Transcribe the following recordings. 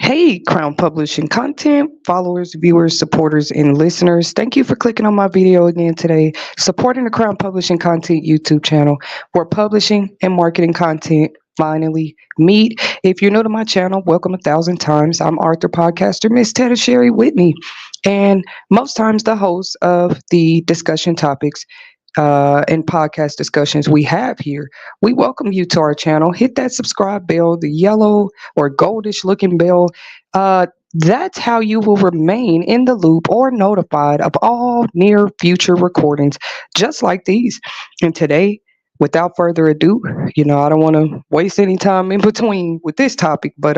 Hey, Crown Publishing Content, followers, viewers, supporters, and listeners. Thank you for clicking on my video again today, supporting the Crown Publishing Content YouTube channel, where publishing and marketing content finally meet. If you're new to my channel, welcome 1,000 times. I'm Arthur podcaster, Miss Tetta Sherry Whitney, and most times the host of the discussion topics and podcast discussions we have here. We welcome you to our channel. Hit that subscribe bell, the yellow or goldish looking bell. That's how you will remain in the loop or notified of all near future recordings just like these. And today, without further ado, I don't want to waste any time in between with this topic, but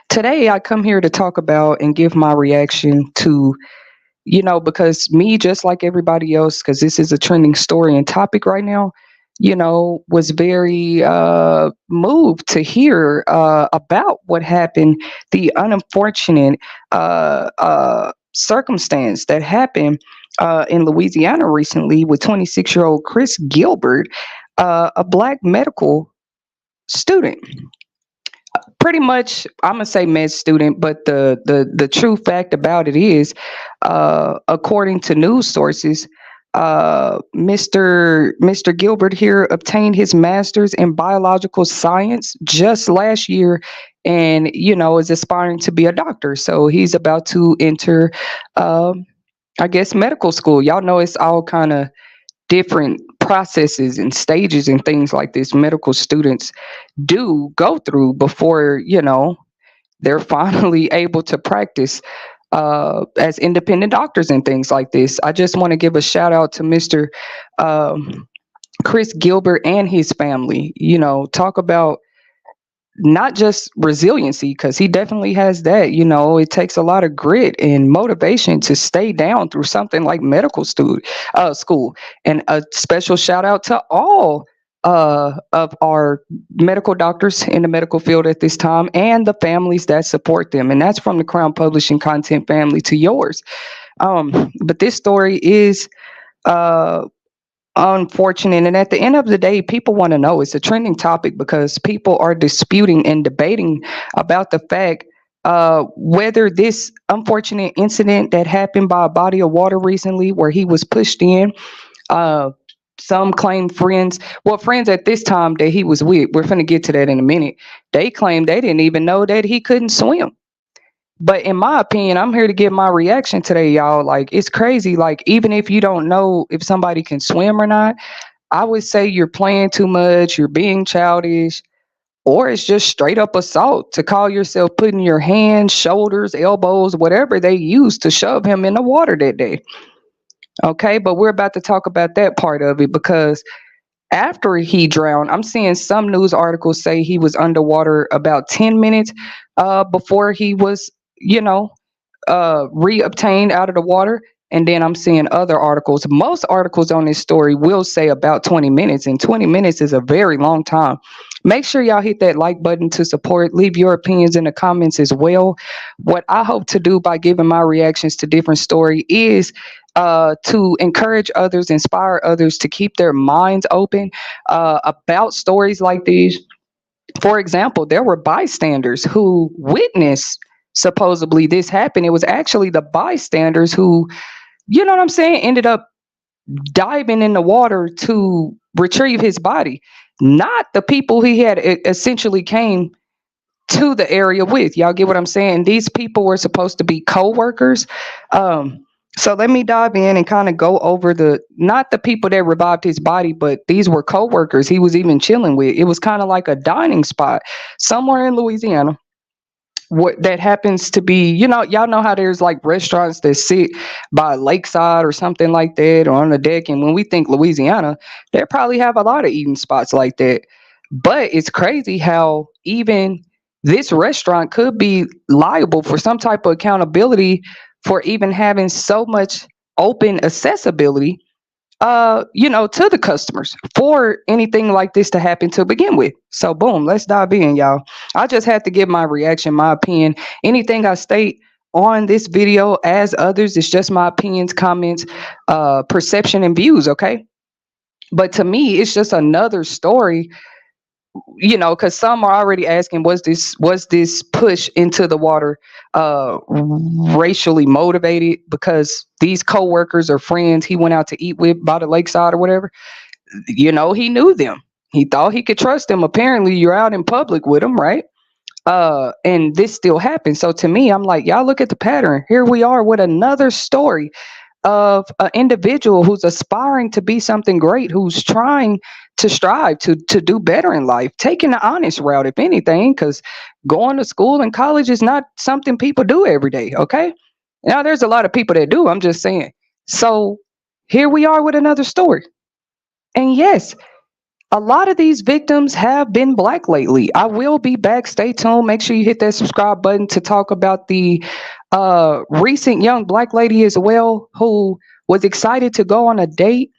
today I come here to talk about and give my reaction to, because me, just like everybody else, because this is a trending story and topic right now, was very moved to hear about what happened, the unfortunate circumstance that happened in Louisiana recently with 26-year-old Chris Gilbert, a black medical student. Pretty much, I'm gonna say med student, but the true fact about it is, according to news sources, Mr. Gilbert here obtained his master's in biological science just last year, and is aspiring to be a doctor. So he's about to enter, I guess, medical school. Y'all know it's all kind of different processes and stages and things like this medical students do go through before they're finally able to practice as independent doctors and things like this. I just want to give a shout out to Mr. Chris Gilbert and his family. Talk about not just resiliency, because he definitely has that. It takes a lot of grit and motivation to stay down through something like medical school. And a special shout out to all of our medical doctors in the medical field at this time and the families that support them. And that's from the Crown Publishing Content family to yours. But this story is unfortunate, and at the end of the day, people want to know. It's a trending topic because people are disputing and debating about the fact whether this unfortunate incident that happened by a body of water recently where he was pushed in, some claim friends at this time that he was with, we're going to get to that in a minute, they claim they didn't even know that he couldn't swim. But in my opinion, I'm here to give my reaction today, y'all. Like, it's crazy. Like, even if you don't know if somebody can swim or not, I would say you're playing too much, you're being childish, or it's just straight up assault to call yourself putting your hands, shoulders, elbows, whatever they used to shove him in the water that day. Okay, but we're about to talk about that part of it, because after he drowned, I'm seeing some news articles say he was underwater about 10 minutes before he was reobtained out of the water. And then I'm seeing other articles. Most articles on this story will say about 20 minutes, and 20 minutes is a very long time. Make sure y'all hit that like button to support. Leave your opinions in the comments as well. What I hope to do by giving my reactions to different story is to encourage others, inspire others to keep their minds open about stories like these. For example, there were bystanders who witnessed supposedly this happened. It was actually the bystanders who, ended up diving in the water to retrieve his body, not the people he had essentially came to the area with. Y'all get what I'm saying? These people were supposed to be co-workers. So let me dive in and kind of go over not the people that revived his body, but these were co-workers he was even chilling with. It was kind of like a dining spot somewhere in Louisiana. What that happens to be, y'all know how there's like restaurants that sit by a lakeside or something like that, or on the deck. And when we think Louisiana, they probably have a lot of eating spots like that. But it's crazy how even this restaurant could be liable for some type of accountability for even having so much open accessibility, to the customers for anything like this to happen to begin with. So boom, let's dive in, y'all. I just had to give my reaction, my opinion. Anything I state on this video as others, it's just my opinions, comments, perception, and views, okay? But to me, it's just another story because some are already asking, was this push into the water racially motivated because these coworkers or friends he went out to eat with by the lakeside or whatever, he knew them. He thought he could trust them. Apparently, you're out in public with them, right? And this still happens. So to me, I'm like, y'all look at the pattern. Here we are with another story of an individual who's aspiring to be something great, who's trying to strive to do better in life, taking the honest route, if anything, because going to school and college is not something people do every day. Okay. Now, there's a lot of people that do. I'm just saying. So here we are with another story. And yes, a lot of these victims have been Black lately. I will be back. Stay tuned. Make sure you hit that subscribe button to talk about the recent young Black lady as well, who was excited to go on a date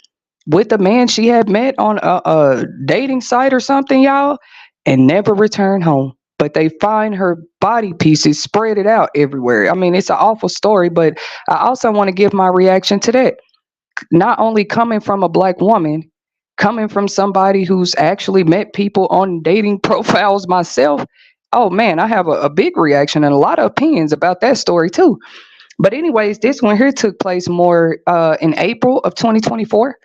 with a man she had met on a dating site or something, y'all, and never returned home. But they find her body pieces spread it out everywhere. I mean, it's an awful story, but I also want to give my reaction to that. Not only coming from a Black woman, coming from somebody who's actually met people on dating profiles myself. Oh man, I have a big reaction and a lot of opinions about that story too. But anyways, this one here took place more in April of 2024.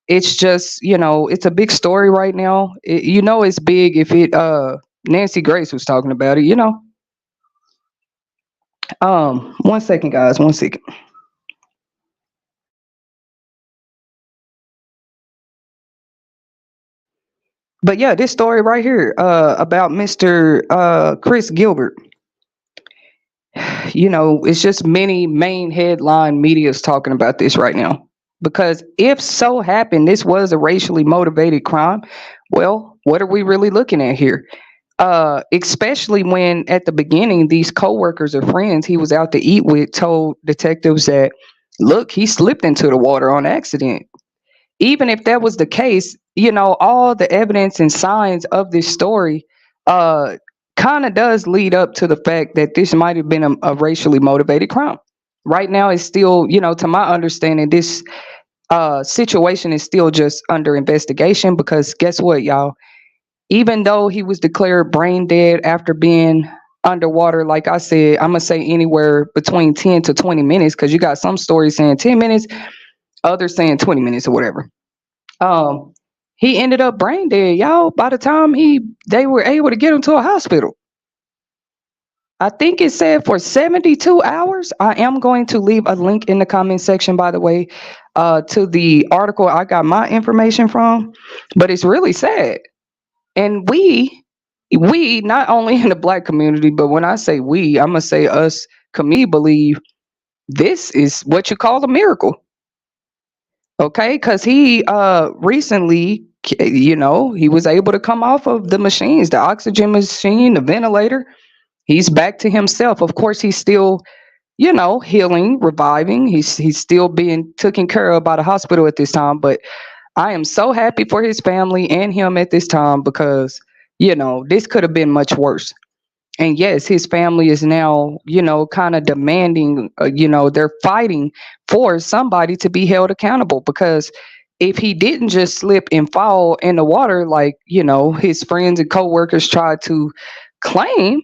It's just, it's a big story right now. It's big if it Nancy Grace was talking about it. 1 second, guys, 1 second. But yeah, this story right here about Mr. Chris Gilbert. It's just many main headline media's talking about this right now. Because if so happened this was a racially motivated crime, well, what are we really looking at here? Especially when at the beginning these coworkers or friends he was out to eat with told detectives that, look, he slipped into the water on accident. Even if that was the case, all the evidence and signs of this story uh kind of does lead up to the fact that this might have been a racially motivated crime. Right now it's still, to my understanding, this situation is still just under investigation because guess what, y'all? Even though he was declared brain dead after being underwater, like I said, I'm gonna say anywhere between 10 to 20 minutes, because you got some stories saying 10 minutes, others saying 20 minutes or whatever. um he ended up brain dead, y'all, by the time they were able to get him to a hospital. I think it said for 72 hours. I am going to leave a link in the comment section, by the way, to the article I got my information from. But it's really sad. And we not only in the Black community, but when I say we, I'm gonna say us community believe this is what you call a miracle. Okay, because he recently, he was able to come off of the machines, the oxygen machine, the ventilator. He's back to himself. Of course, he's still, healing, reviving. He's still being taken care of by the hospital at this time. But I am so happy for his family and him at this time because, this could have been much worse. And yes, his family is now, kind of demanding, they're fighting for somebody to be held accountable because if he didn't just slip and fall in the water like, his friends and coworkers tried to claim,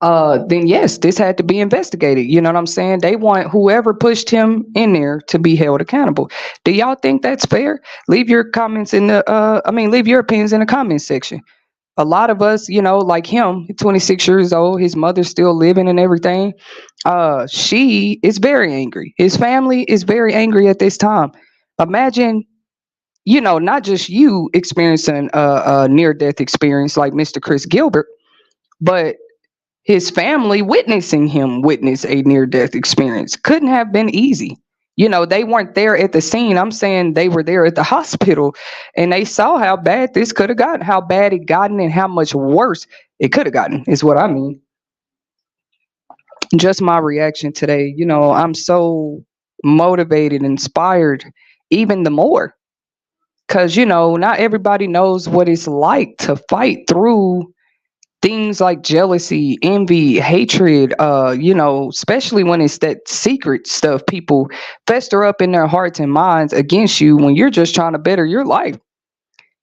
then yes, this had to be investigated. You know what I'm saying? They want whoever pushed him in there to be held accountable. Do y'all think that's fair? Leave your comments in the, leave your opinions in the comment section. A lot of us, like him, 26 years old, his mother's still living and everything. She is very angry. His family is very angry at this time. Imagine, not just you experiencing a near-death experience like Mr. Chris Gilbert, but his family witnessing him witness a near-death experience. Couldn't have been easy. They weren't there at the scene. I'm saying they were there at the hospital and they saw how bad this could have gotten, how bad it gotten, and how much worse it could have gotten, is what I mean. Just my reaction today. I'm so motivated, inspired, even the more. Because, not everybody knows what it's like to fight through things like jealousy, envy, hatred, especially when it's that secret stuff people fester up in their hearts and minds against you when you're just trying to better your life.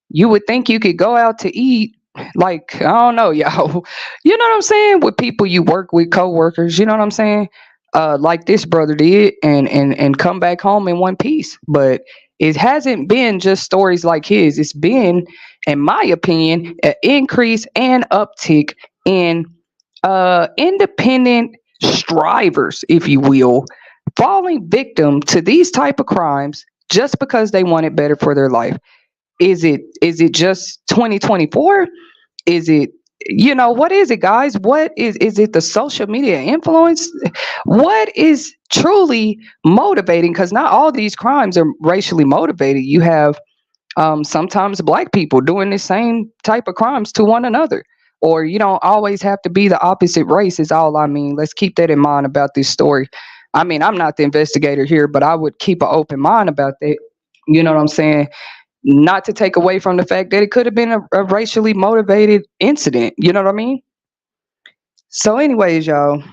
You would think you could go out to eat, like, I don't know, y'all. You know what I'm saying? With people you work with, coworkers, you know what I'm saying? Like this brother did, and come back home in one piece. But it hasn't been just stories like his. It's been, in my opinion, an increase and uptick in independent strivers, if you will, falling victim to these type of crimes just because they want it better for their life. Is it just 2024? Is it, what is it, guys? What is it, the social media influence? What is truly motivating? Because not all these crimes are racially motivated. You have sometimes black people doing the same type of crimes to one another. Or you don't always have to be the opposite race, is all I mean. Let's keep that in mind about this story. I mean, I'm not the investigator here, but I would keep an open mind about that. You know what I'm saying? Not to take away from the fact that it could have been a racially motivated incident. You know what I mean? So, anyways, y'all,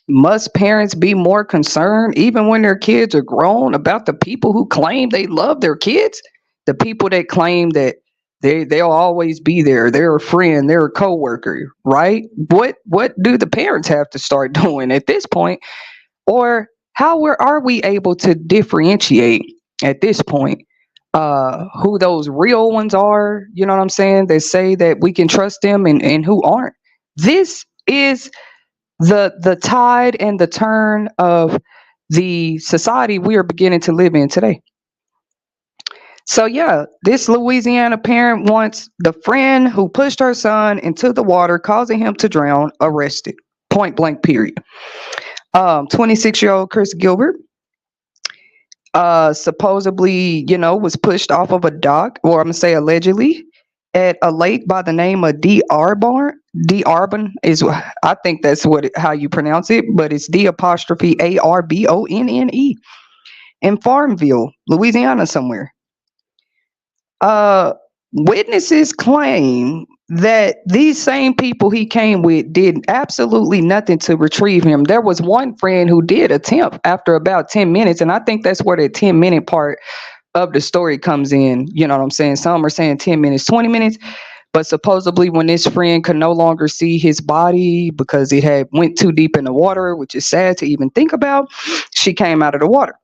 must parents be more concerned, even when their kids are grown, about the people who claim they love their kids? The people that claim that they'll always be there. They're a friend. They're a coworker, right? What do the parents have to start doing at this point? Or are we able to differentiate at this point who those real ones are, you know what I'm saying, they say that we can trust them, and who aren't? This is the tide and the turn of the society we are beginning to live in today. So yeah, this Louisiana parent wants the friend who pushed her son into the water, causing him to drown, arrested. Point blank, period. 26-year-old Chris Gilbert supposedly, was pushed off of a dock, or I'm gonna say allegedly, at a lake by the name of D Arbon. D Arbon is, I think that's how you pronounce it, but it's D apostrophe Arbonne in Farmville, Louisiana, somewhere. Uh, Witnesses claim that these same people he came with did absolutely nothing to retrieve him. There was one friend who did attempt after about 10 minutes, and I think that's where the 10-minute part of the story comes in. You know what I'm saying? Some are saying 10 minutes, 20 minutes, but supposedly when this friend could no longer see his body because it had went too deep in the water, which is sad to even think about, she came out of the water.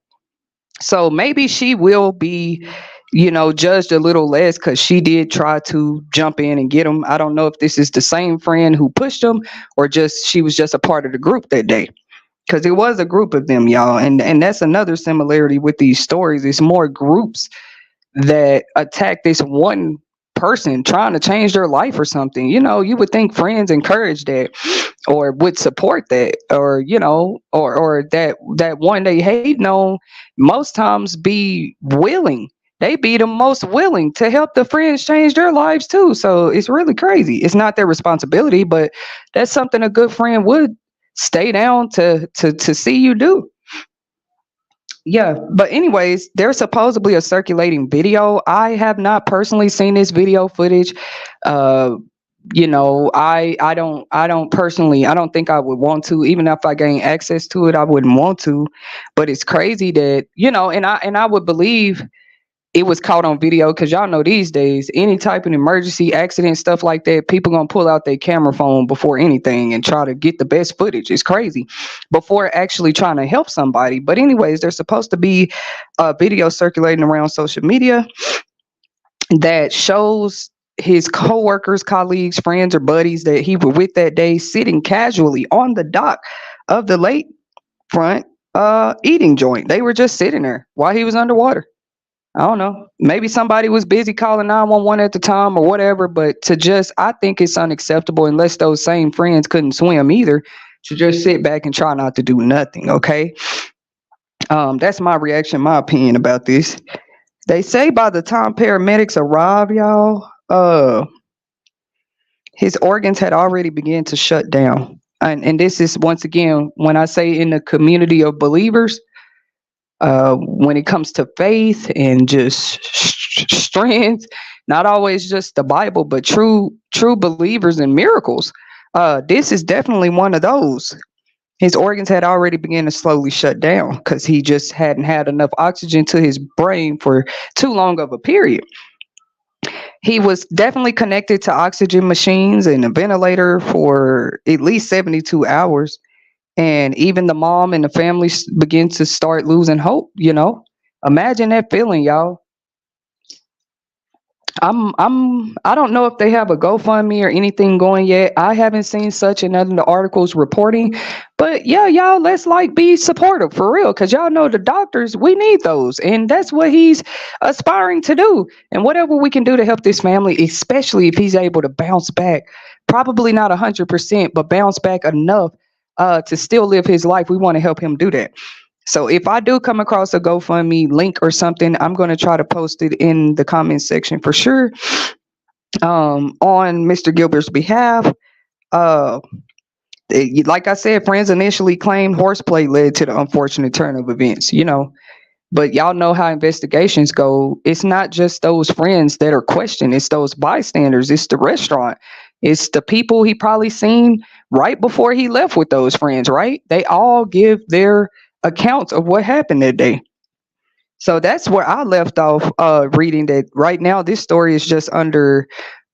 So maybe she will be, judged a little less because she did try to jump in and get him. I don't know if this is the same friend who pushed him, or just she was just a part of the group that day. Because it was a group of them, y'all. And that's another similarity with these stories. It's more groups that attack this one person trying to change their life or something. You would think friends encourage that, or would support that, or or that one they hate on most times be willing. They be the most willing to help the friends change their lives too. So it's really crazy. It's not their responsibility, but that's something a good friend would stay down to see you do. Yeah, but anyways, there's supposedly a circulating video. I have not personally seen this video footage. Uh, I don't personally, I don't think I would want to. Even if I gain access to it, I wouldn't want to. But it's crazy that, and I would believe it was caught on video, because y'all know these days any type of emergency accident, stuff like that, people gonna pull out their camera phone before anything and try to get the best footage. It's crazy, before actually trying to help somebody. But anyways, there's supposed to be a video circulating around social media that shows his co-workers, colleagues, friends, or buddies that he was with that day sitting casually on the dock of the lakefront eating joint. They were just sitting there while he was underwater. I don't know. Maybe somebody was busy calling 911 at the time or whatever, but I think it's unacceptable, unless those same friends couldn't swim either, to just sit back and try not to do nothing. Okay. That's my reaction, my opinion about this. They say by the time paramedics arrived, y'all, his organs had already begun to shut down. And this is, once again, when I say in the community of believers, when it comes to faith and just strength, not always just the Bible, but true believers in miracles. This is definitely one of those. His organs had already begun to slowly shut down because he just hadn't had enough oxygen to his brain for too long of a period. He was definitely connected to oxygen machines and a ventilator for at least 72 hours. And even the mom and the family begin to start losing hope. Imagine that feeling, y'all. I don't know if they have a GoFundMe or anything going yet. I haven't seen such in other articles reporting. But yeah, y'all, let's like be supportive for real. Cause y'all know the doctors, we need those. And that's what he's aspiring to do. And whatever we can do to help this family, especially if he's able to bounce back, probably not 100%, but bounce back enough to still live his life. We want to help him do that. So if I do come across a GoFundMe link or something, I'm going to try to post it in the comments section for sure. On Mr. Gilbert's behalf, uh, like I said, friends initially claimed horseplay led to the unfortunate turn of events. But y'all know how investigations go. It's not just those friends that are questioned. It's those bystanders. It's the restaurant. It's the people he probably seen right before he left with those friends, right? They all give their accounts of what happened that day. So that's where I left off reading that right now this story is just under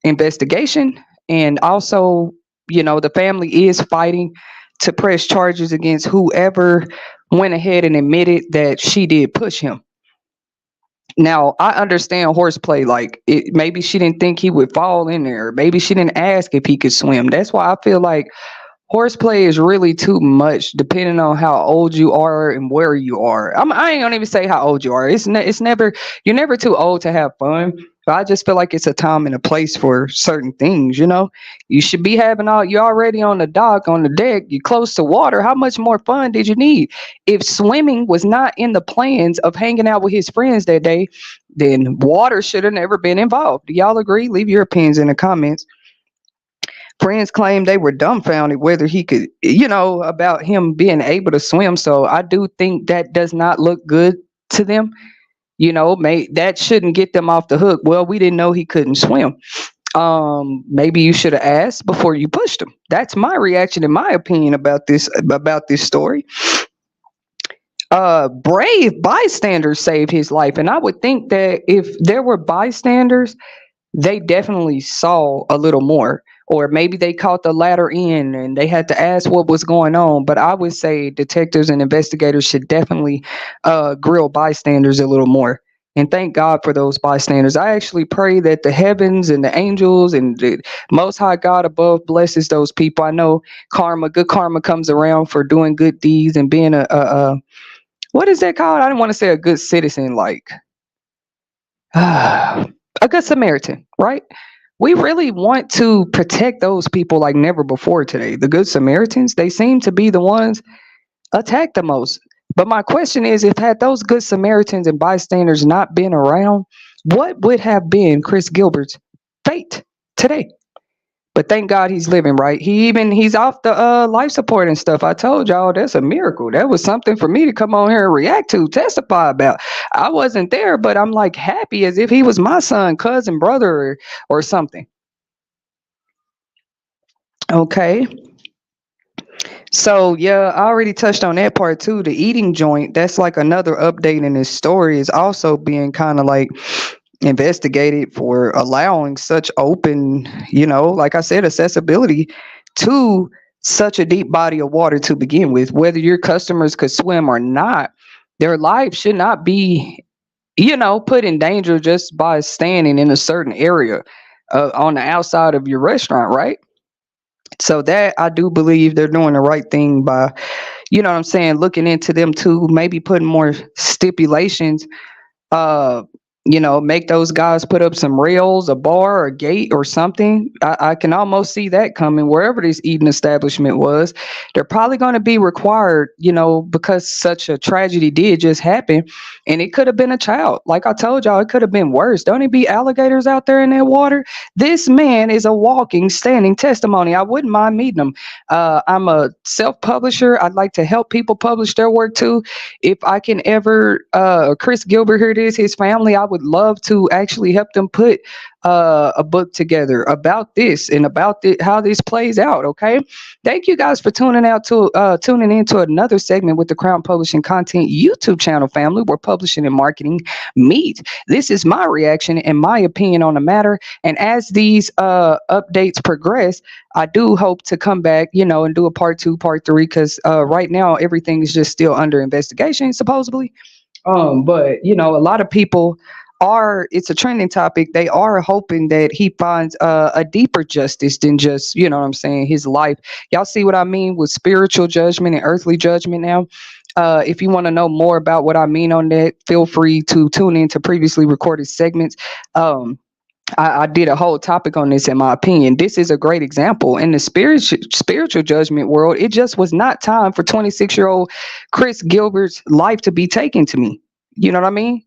investigation. And also, the family is fighting to press charges against whoever went ahead and admitted that she did push him. Now, I understand horseplay. Like, maybe she didn't think he would fall in there. Maybe she didn't ask if he could swim. That's why I feel like horseplay is really too much, depending on how old you are and where you are. I ain't gonna even say how old you are. It's never you're never too old to have fun. But I just feel like it's a time and a place for certain things. You should be having you're already on the dock, on the deck. You're close to water. How much more fun did you need? If swimming was not in the plans of hanging out with his friends that day, then water should have never been involved. Do y'all agree? Leave your opinions in the comments. Friends claimed they were dumbfounded whether he could, about him being able to swim. So I do think that does not look good to them. That shouldn't get them off the hook. Well, we didn't know he couldn't swim. Maybe you should have asked before you pushed him. That's my reaction, in my opinion, about this story. Brave bystanders saved his life, and I would think that if there were bystanders, they definitely saw a little more, or maybe they caught the latter end and they had to ask what was going on. But I would say detectives and investigators should definitely grill bystanders a little more. And thank God for those bystanders. I actually pray that the heavens and the angels and the Most High God above blesses those people. I know good karma comes around for doing good deeds and being a what is that called? I didn't want to say a good citizen, like a good Samaritan, right? We really want to protect those people like never before today. The good Samaritans, they seem to be the ones attacked the most. But my question is, if had those good Samaritans and bystanders not been around, what would have been Chris Gilbert's fate today? But thank God he's living, right? He's off the life support and stuff. I told y'all that's a miracle. That was something for me to come on here and react to, testify about. I wasn't there, but I'm like happy as if he was my son, cousin, brother, or something. Okay. So yeah, I already touched on that part too. The eating joint, that's like another update in this story, is also being kind of like investigated for allowing such open, like I said, accessibility to such a deep body of water to begin with. Whether your customers could swim or not, their lives should not be, put in danger just by standing in a certain area on the outside of your restaurant, right? So that I do believe they're doing the right thing by, what I'm saying, looking into them too, maybe putting more stipulations, make those guys put up some rails, a bar, a gate, or something. I can almost see that coming wherever this eating establishment was. They're probably going to be required, because such a tragedy did just happen. And it could have been a child. Like I told y'all, it could have been worse. Don't it be alligators out there in that water? This man is a walking, standing testimony. I wouldn't mind meeting him. I'm a self-publisher. I'd like to help people publish their work too. If I can ever, Chris Gilbert, here it is, his family, I would would love to actually help them put a book together about this and about how this plays out. Okay, thank you guys for tuning into another segment with the Crown Publishing Content YouTube channel family, where publishing and marketing meet. This is my reaction and my opinion on the matter, and as these updates progress, I do hope to come back, and do a part 2, part 3, because right now everything is just still under investigation, supposedly. But a lot of people it's a trending topic. They are hoping that he finds a deeper justice than just, what I'm saying, his life. Y'all see what I mean with spiritual judgment and earthly judgment now? If you want to know more about what I mean on that, feel free to tune in to previously recorded segments. I did a whole topic on this. In my opinion, this is a great example in the spiritual judgment world. It just was not time for 26-year-old Chris Gilbert's life to be taken to me. You know what I mean?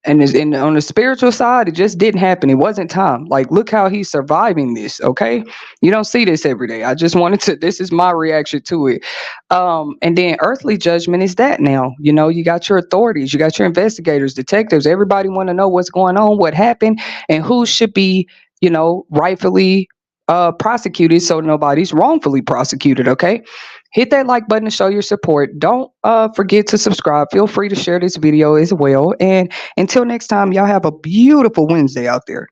And on the spiritual side, it just didn't happen. It wasn't time. Like, look how he's surviving this. Okay, you don't see this every day. I just wanted to. This is my reaction to it. And then earthly judgment is that now. You got your authorities, you got your investigators, detectives. Everybody want to know what's going on, what happened, and who should be, rightfully prosecuted, so nobody's wrongfully prosecuted. Okay. Hit that like button to show your support. Don't forget to subscribe. Feel free to share this video as well. And until next time, y'all have a beautiful Wednesday out there.